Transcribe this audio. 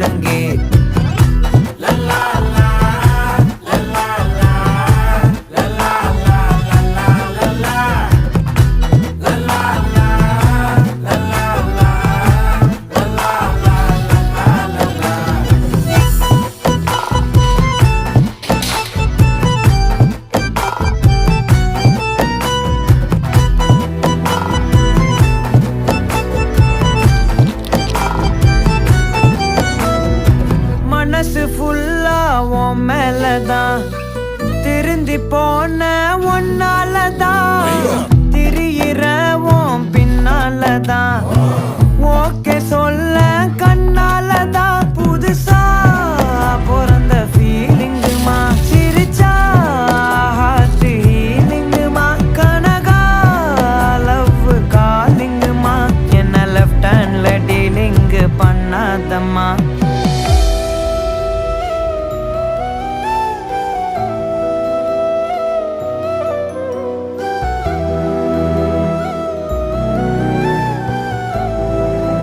முழங்கே. மனசு ஃபுல்லா உன் மேலதான், திருந்தி போன ஒன்னாலதான், திரியிற உன் பின்னாலதான், ஓகே சொல்ல கண்ணாலதான், புதுசா பிறந்த ஃபீலிங்குமா, சிரிச்சா ஹார்ட் ஹீலிங்குமா, கனகா லவ் காலிங்குமா, என்ன லெஃப்ட் ஹேண்ட்ல டீலிங் பண்ணாதம்மா.